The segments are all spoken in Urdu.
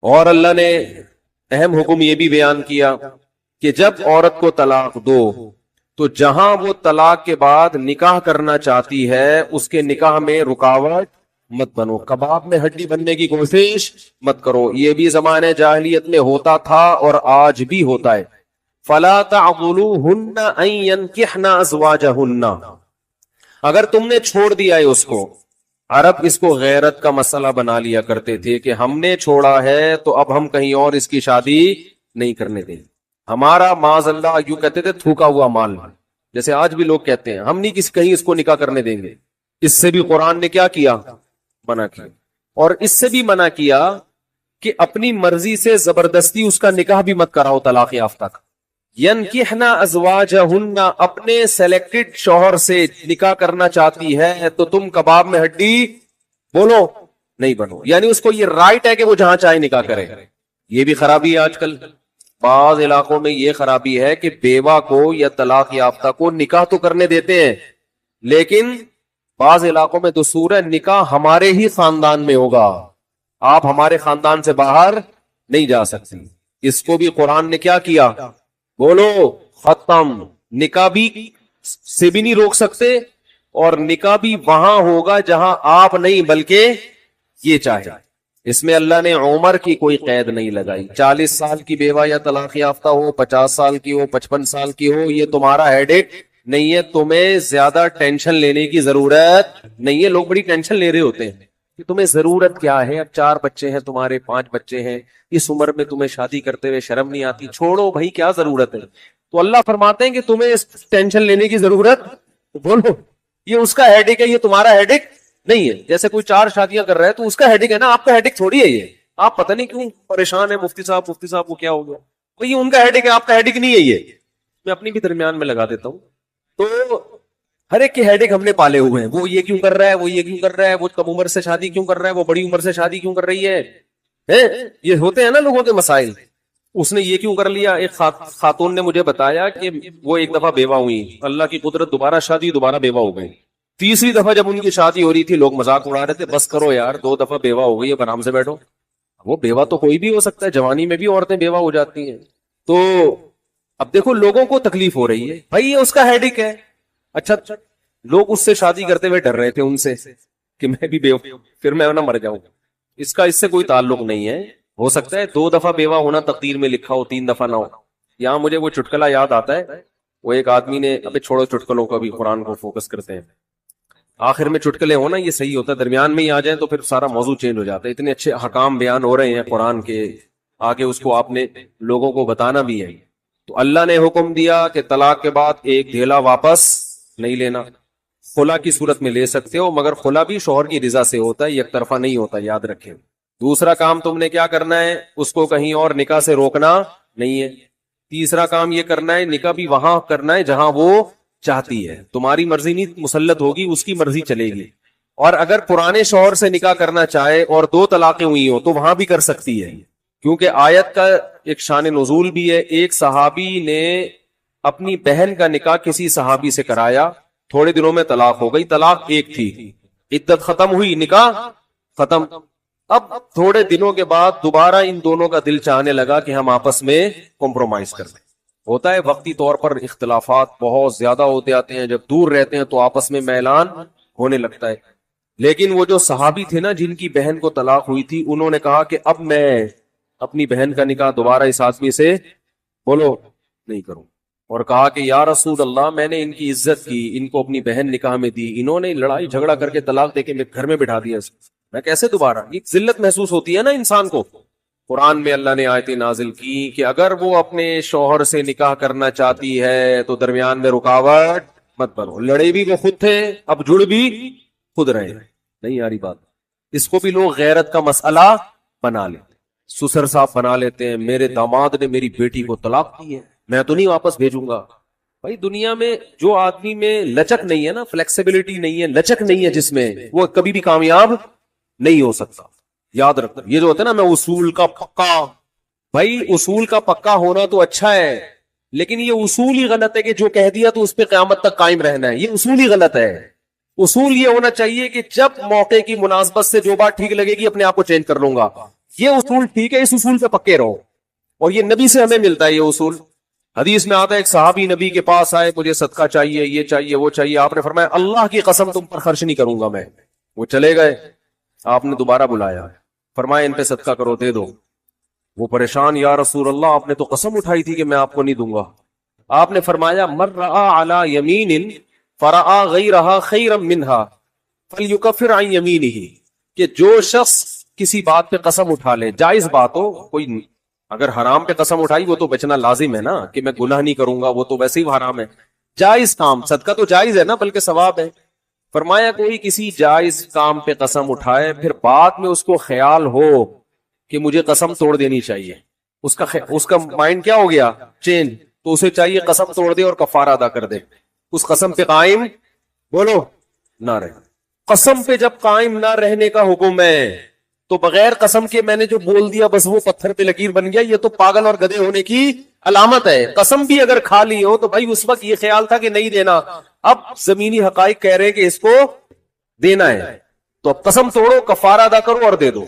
اور اللہ نے اہم حکم یہ بھی بیان کیا کہ جب عورت کو طلاق دو تو جہاں وہ طلاق کے بعد نکاح کرنا چاہتی ہے اس کے نکاح میں رکاوٹ مت بنو، کباب میں ہڈی بننے کی کوشش مت کرو۔ یہ بھی زمانے جاہلیت میں ہوتا تھا اور آج بھی ہوتا ہے۔ فَلَا تَعْضُلُوهُنَّ أَن يَنكِحْنَ أَزْوَاجَهُنَّ، اگر تم نے چھوڑ دیا ہے اس کو، عرب اس کو غیرت کا مسئلہ بنا لیا کرتے تھے کہ ہم نے چھوڑا ہے تو اب ہم کہیں اور اس کی شادی نہیں کرنے دیں، ہمارا معاذ اللہ یوں کہتے تھے تھوکا ہوا مال، جیسے آج بھی لوگ کہتے ہیں ہم نہیں کہیں اس کو نکاح کرنے دیں گے۔ اس سے بھی قرآن نے کیا کیا؟ منع کیا۔ اور اس سے بھی منع کیا کہ اپنی مرضی سے زبردستی اس کا نکاح بھی مت کراؤ طلاق یافتہ کا۔ ینکحنا ازواجہن، اپنے سلیکٹڈ شوہر سے نکاح کرنا چاہتی ہے تو تم کباب میں ہڈی بولو نہیں بنو، یعنی اس کو یہ رائٹ ہے کہ وہ جہاں چاہے نکاح کرے۔ یہ بھی خرابی ہے آج کل بعض علاقوں میں، یہ خرابی ہے کہ بیوہ کو یا طلاق یافتہ کو نکاح تو کرنے دیتے ہیں لیکن بعض علاقوں میں دستور ہے نکاح ہمارے ہی خاندان میں ہوگا، آپ ہمارے خاندان سے باہر نہیں جا سکتی۔ اس کو بھی قرآن نے کیا کیا؟ بولو ختم۔ نکاح بھی سے بھی نہیں روک سکتے اور نکاح بھی وہاں ہوگا جہاں آپ نہیں بلکہ یہ چاہے۔ اس میں اللہ نے عمر کی کوئی قید نہیں لگائی، 40 سال کی بیوہ یا طلاق یافتہ ہو، 50 سال کی ہو، 55 سال کی ہو، یہ تمہارا ہیڈ ایک نہیں ہے، تمہیں زیادہ ٹینشن لینے کی ضرورت نہیں ہے۔ لوگ بڑی ٹینشن لے رہے ہوتے ہیں کہ تمہیں ضرورت کیا ہے، اب 4 بچے ہیں تمہارے، 5 بچے ہیں، اس عمر میں تمہیں شادی کرتے ہوئے شرم نہیں آتی؟ چھوڑو بھائی، کیا ضرورت ہے؟ تو اللہ فرماتے ہیں کہ تمہیں اس ٹینشن لینے کی ضرورت، بولو یہ اس کا ہیڈ ایک ہے، یہ تمہارا ہیڈ ایک نہیں ہے۔ جیسے کوئی 4 شادیاں کر رہا ہے تو اس کا ہیڈ ایک ہے نا، آپ کا ہیڈ ایک تھوڑی ہے یہ۔ آپ پتہ نہیں کیوں پریشان ہے، مفتی صاحب وہ کیا ہو گیا، تو یہ ان کا ہیڈ ایک ہے، آپ کا ہیڈ ایک نہیں ہے۔ یہ میں اپنی بھی درمیان میں لگا دیتا ہوں۔ تو ہر ایک کے ہیڈ ایک ہم نے پالے ہوئے ہیں، وہ یہ کیوں کر رہا ہے، وہ یہ کیوں کر رہا ہے، وہ کم عمر سے شادی کیوں کر رہا ہے، وہ بڑی عمر سے شادی کیوں کر رہی ہے، یہ ہوتے ہیں نا لوگوں کے مسائل۔ اس نے یہ کیوں کر لیا؟ ایک خاتون نے مجھے بتایا کہ وہ ایک دفعہ بیوہ ہوئی، اللہ کی قدرت دوبارہ شادی، دوبارہ بیوہ ہو گئی۔ تیسری دفعہ جب ان کی شادی ہو رہی تھی لوگ مذاق اڑا رہے تھے، بس کرو یار 2 دفعہ بیوہ ہو گئی، اب آرام سے بیٹھو۔ وہ بیوہ تو کوئی بھی ہو سکتا ہے، جوانی میں بھی عورتیں بیوہ ہو جاتی ہیں۔ تو اب دیکھو لوگوں کو تکلیف ہو رہی ہے، بھائی یہ اس کا ہیڈ ایک ہے۔ اچھا لوگ اس سے شادی کرتے ہوئے ڈر رہے تھے ان سے کہ میں بھی بیوہ پھر میں نہ مر جاؤں، اس سے کوئی تعلق نہیں ہے۔ ہو سکتا ہے 2 دفعہ بیوہ ہونا تقدیر میں لکھا ہو، 3 دفعہ نہ ہو۔ یہاں مجھے وہ چٹکلا یاد آتا ہے، وہ ایک آدمی نے، ابے چھوڑو چٹکلوں کا بھی، قرآن کو فوکس کرتے ہیں۔ آخر میں چٹکلے ہونا یہ صحیح ہوتا ہے، درمیان میں ہی آ جائیں تو پھر سارا موضوع چینج ہو جاتا ہے۔ اتنے اچھے حکام بیان ہو رہے ہیں قرآن کے، آگے اس کو آپ نے لوگوں کو بتانا بھی ہے۔ تو اللہ نے حکم دیا کہ طلاق کے بعد ایک دھیلا واپس نہیں لینا، خلا کی صورت میں لے سکتے ہو مگر خلا بھی شوہر کی رضا سے ہوتا ہے، یک طرفہ نہیں ہوتا، یاد رکھیں۔ دوسرا کام تم نے کیا کرنا ہے، اس کو کہیں اور نکاح سے روکنا نہیں ہے۔ تیسرا کام یہ کرنا ہے، نکاح بھی وہاں کرنا ہے جہاں وہ چاہتی ہے، تمہاری مرضی نہیں مسلط ہوگی، اس کی مرضی چلے گی۔ اور اگر پرانے شوہر سے نکاح کرنا چاہے اور 2 طلاقیں ہوئی ہوں تو وہاں بھی کر سکتی ہے، کیونکہ آیت کا ایک شان نزول بھی ہے۔ ایک صحابی نے اپنی بہن کا نکاح کسی صحابی سے کرایا، تھوڑے دنوں میں طلاق ہو گئی، طلاق ایک تھی، عدت ختم ہوئی، نکاح ختم۔ اب تھوڑے دنوں کے بعد دوبارہ ان دونوں کا دل چاہنے لگا کہ ہم آپس میں کمپرومائز کر دیں۔ ہوتا ہے وقتی طور پر اختلافات بہت زیادہ ہوتے آتے ہیں، جب دور رہتے ہیں تو آپس میں میلان ہونے لگتا ہے۔ لیکن وہ جو صحابی تھے نا جن کی بہن کو طلاق ہوئی تھی، انہوں نے کہا کہ اب میں اپنی بہن کا نکاح دوبارہ اس آدمی سے بولو نہیں کروں، اور کہا کہ یا رسول اللہ میں نے ان کی عزت کی، ان کو اپنی بہن نکاح میں دی، انہوں نے لڑائی جھگڑا کر کے طلاق دے کے گھر میں بٹھا دیا، میں کیسے دوبارہ؟ یہ ذلت محسوس ہوتی ہے نا انسان کو۔ قرآن میں اللہ نے آیتیں نازل کی کہ اگر وہ اپنے شوہر سے نکاح کرنا چاہتی ہے تو درمیان میں رکاوٹ مت بنو۔ لڑے بھی وہ خود تھے، اب جڑ بھی خود رہے، نہیں آ رہی بات؟ اس کو بھی لوگ غیرت کا مسئلہ بنا لیتے، سسر صاحب بنا لیتے ہیں، میرے داماد نے میری بیٹی کو طلاق دی ہے، میں تو نہیں واپس بھیجوں گا۔ بھائی دنیا میں جو آدمی میں لچک نہیں ہے نا، فلیکسیبلٹی نہیں ہے، لچک نہیں ہے جس میں، وہ کبھی بھی کامیاب نہیں ہو سکتا۔ یاد رکھنا، یہ جو ہوتا ہے نا میں اصول کا پکا، بھائی اصول کا پکا ہونا تو اچھا ہے، لیکن یہ اصول ہی غلط ہے کہ جو کہہ دیا تو اس پہ قیامت تک قائم رہنا ہے، یہ اصول ہی غلط ہے۔ اصول یہ ہونا چاہیے کہ جب موقع کی مناسبت سے جو بات ٹھیک لگے گی اپنے آپ کو چینج کر لوں گا، یہ اصول ٹھیک ہے, اس اصول پہ پکے رہو. اور یہ نبی سے ہمیں ملتا ہے یہ اصول. حدیث میں آتا ہے ایک صحابی نبی کے پاس آئے, مجھے صدقہ چاہیے, یہ چاہیے, وہ چاہیے. آپ نے فرمایا اللہ کی قسم تم پر خرچ نہیں کروں گا میں. وہ چلے گئے, آپ نے دوبارہ بلایا, فرمایا ان پہ صدقہ کرو, دے دو. وہ پریشان, یا رسول اللہ آپ نے تو قسم اٹھائی تھی کہ میں آپ کو نہیں دوں گا. آپ نے فرمایا من رأى على يمين فرأى غيرها خيرا منها فليكفر عن يمينه, کہ جو شخص کسی بات پہ قسم اٹھا لے, جائز بات ہو, کوئی اگر حرام پہ قسم اٹھائی وہ تو بچنا لازم ہے نا, کہ میں گناہ نہیں کروں گا, وہ تو ویسے ہی حرام ہے. جائز کام, صدقہ تو جائز ہے نا, بلکہ ثواب ہے. فرمایا کوئی کسی جائز کام پہ قسم اٹھائے, پھر بعد میں اس کو خیال ہو کہ مجھے قسم توڑ دینی چاہیے, اس کا مائنڈ کیا ہو گیا, چینج, تو اسے چاہیے قسم توڑ دے اور کفارہ ادا کر دے. اس قسم پہ قائم بولو نہ رہے. قسم پہ جب قائم نہ رہنے کا حکم ہے تو بغیر قسم کے میں نے جو بول دیا بس وہ پتھر پہ لکیر بن گیا, یہ تو پاگل اور گدھے ہونے کی علامت ہے. قسم بھی اگر کھا لی ہو تو بھائی اس وقت یہ خیال تھا کہ نہیں دینا, اب زمینی حقائق کہہ رہے کہ اس کو دینا ہے, تو اب قسم توڑو, کفارہ ادا کرو اور دے دو.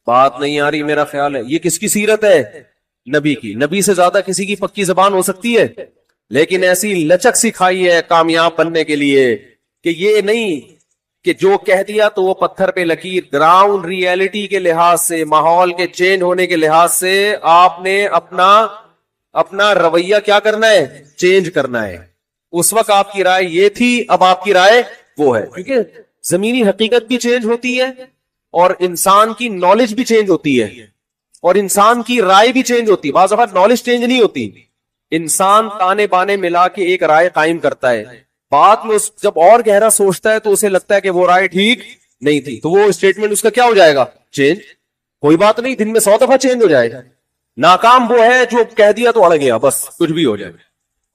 بات نہیں آ رہی میرا خیال ہے. یہ کس کی سیرت ہے, نبی کی. نبی سے زیادہ کسی کی پکی زبان ہو سکتی ہے, لیکن ایسی لچک سکھائی ہے کامیاب بننے کے لیے کہ یہ نہیں کہ جو کہہ دیا تو وہ پتھر پہ لکیر. گراؤنڈ ریئلٹی کے لحاظ سے, ماحول کے چینج ہونے کے لحاظ سے آپ نے اپنا رویہ کیا کرنا ہے, چینج کرنا ہے. اس وقت آپ کی رائے یہ تھی, اب آپ کی رائے وہ ہے, کیونکہ زمینی حقیقت بھی چینج ہوتی ہے اور انسان کی نالج بھی چینج ہوتی ہے اور انسان کی رائے بھی چینج ہوتی ہے. بعض دفعہ نالج چینج نہیں ہوتی, انسان تانے بانے ملا کے ایک رائے قائم کرتا ہے, بعد میں جب اور گہرا سوچتا ہے تو اسے لگتا ہے کہ وہ رائے ٹھیک نہیں تھی, تو وہ اسٹیٹمنٹ اس کا کیا ہو جائے گا, چینج. کوئی بات نہیں, دن میں 100 دفعہ چینج ہو جائے. ناکام وہ ہے جو کہہ دیا تو اڑ گیا, بس کچھ بھی ہو جائے.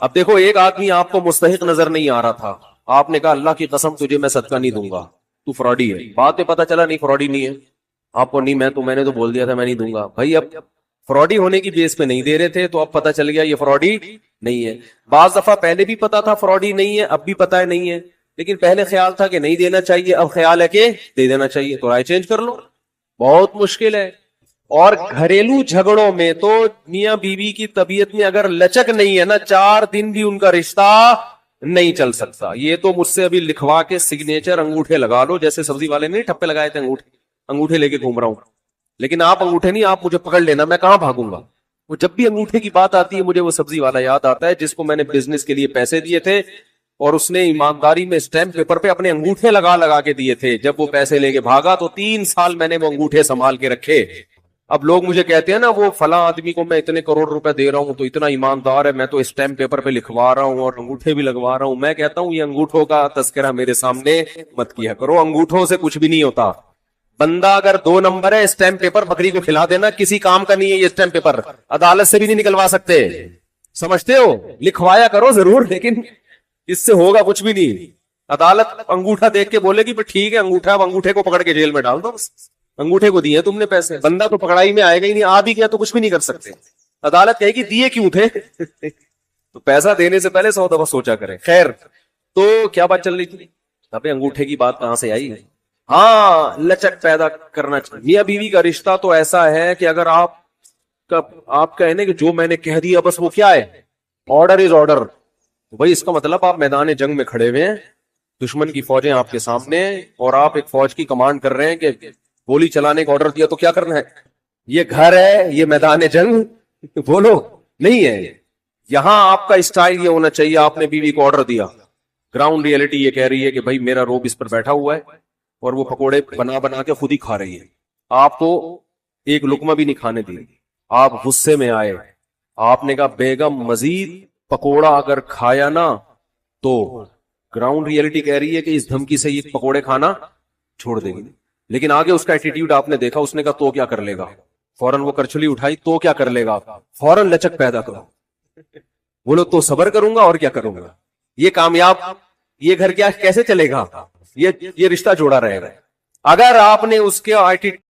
اب دیکھو ایک آدمی آپ کو مستحق نظر نہیں آ رہا تھا, آپ نے کہا اللہ کی قسم تجھے میں صدقہ نہیں دوں گا, تو فراڈی ہے. بعد میں پتا چلا نہیں فراڈی نہیں ہے, آپ کو نہیں, میں نے تو بول دیا تھا میں نہیں دوں گا. بھائی اب فراڈی ہونے کی بیس پہ نہیں دے رہے تھے, تو اب پتا چل گیا یہ فراڈی نہیں ہے. بعض دفعہ پہلے بھی پتا تھا فراڈی نہیں ہے, اب بھی پتا ہے نہیں ہے, لیکن پہلے خیال تھا کہ نہیں دینا چاہیے, اب خیال ہے کہ دے دینا چاہیے, تو رائے چینج کر لو. بہت مشکل ہے. اور گھریلو جھگڑوں میں تو میاں بیوی کی طبیعت میں اگر لچک نہیں ہے نا, 4 دن بھی ان کا رشتہ نہیں چل سکتا. یہ تو مجھ سے ابھی لکھوا کے سگنیچر انگوٹھے لگا لو, جیسے سبزی والے نے ٹھپے لگائے تھے, انگوٹھے لے کے گھوم رہا ہوں. لیکن آپ انگوٹھے نہیں, آپ مجھے پکڑ لینا, میں کہاں بھاگوں گا. وہ جب بھی انگوٹھے کی بات آتی ہے مجھے وہ سبزی والا یاد آتا ہے جس کو میں نے بزنس کے لیے پیسے دیے تھے اور اس نے ایمانداری میں اسٹیمپ پیپر پہ اپنے انگوٹھے لگا کے دیے تھے. جب وہ پیسے لے کے بھاگا تو 3 سال میں نے وہ انگوٹھے سنبھال کے رکھے. اب لوگ مجھے کہتے ہیں نا وہ فلاں آدمی کو میں اتنے کروڑ روپے دے رہا ہوں تو اتنا ایماندار ہے, میں تو اسٹیمپ پیپر پہ لکھوا رہا ہوں اور انگوٹھے بھی لگوا رہا ہوں. میں کہتا ہوں یہ انگوٹھوں کا تذکرہ میرے سامنے مت کیا کرو, انگوٹھوں سے کچھ بھی نہیں ہوتا. بندہ اگر 2 نمبر ہے, اسٹیمپ پیپر بکری کو کھلا دینا, کسی کام کا نہیں ہے یہ اسٹیمپ پیپر, عدالت سے بھی نہیں نکلوا سکتے. سمجھتے ہو, لکھوایا کرو ضرور, لیکن اس سے ہوگا کچھ بھی نہیں. عدالت انگوٹھا دیکھ کے بولے گی ٹھیک ہے انگوٹھا, اب انگوٹھے کو پکڑ کے جیل میں ڈال دو, انگوٹھے کو دیے تم نے پیسے. بندہ تو پکڑائی میں آئے گا ہی نہیں, آ بھی گیا تو کچھ بھی نہیں کر سکتے. عدالت کہے گی دیے کیوں تھے تو پیسہ دینے سے پہلے 100 دفعہ سوچا کرے. خیر, تو کیا بات چل رہی تھی, ابھی انگوٹھے کی بات کہاں سے آئی. ہاں, لچک پیدا کرنا چاہیے. میاں بیوی کا رشتہ تو ایسا ہے کہ اگر آپ کہنے کہ جو میں نے کہہ دیا بس وہ کیا ہے, آرڈر از آرڈر. بھائی اس کا مطلب آپ میدان جنگ میں کھڑے ہوئے ہیں, دشمن کی فوجیں آپ کے سامنے, اور آپ ایک فوج کی کمانڈ کر رہے ہیں کہ گولی چلانے کا آرڈر دیا تو کیا کرنا ہے. یہ گھر ہے, یہ میدان جنگ بولو نہیں ہے. یہاں آپ کا اسٹائل یہ ہونا چاہیے, آپ نے بیوی کو آرڈر دیا, گراؤنڈ ریئلٹی یہ کہہ رہی ہے کہ بھائی میرا روب اس پر بیٹھا ہوا ہے اور وہ پکوڑے بنا کے خود ہی کھا رہی ہے, آپ کو ایک لقمہ بھی نہیں کھانے دی. آپ غصے میں آئے, آپ نے کہا بیگم مزید پکوڑا اگر کھایا نا تو گراؤنڈ ریئلٹی کہہ رہی ہے کہ اس دھمکی سے یہ پکوڑے کھانا چھوڑ دے گی. لیکن آگے اس کا ایٹیٹیوڈ آپ نے دیکھا, اس نے کہا تو کیا کر لے گا, فوراً وہ کرچلی اٹھائی, تو کیا کر لے گا, فوراً لچک پیدا کرو. بولو تو صبر کروں گا اور کیا کروں گا. یہ کامیاب, یہ گھر کیا کیسے چلے گا, یہ رشتہ جوڑا رہے گا. اگر آپ نے اس کے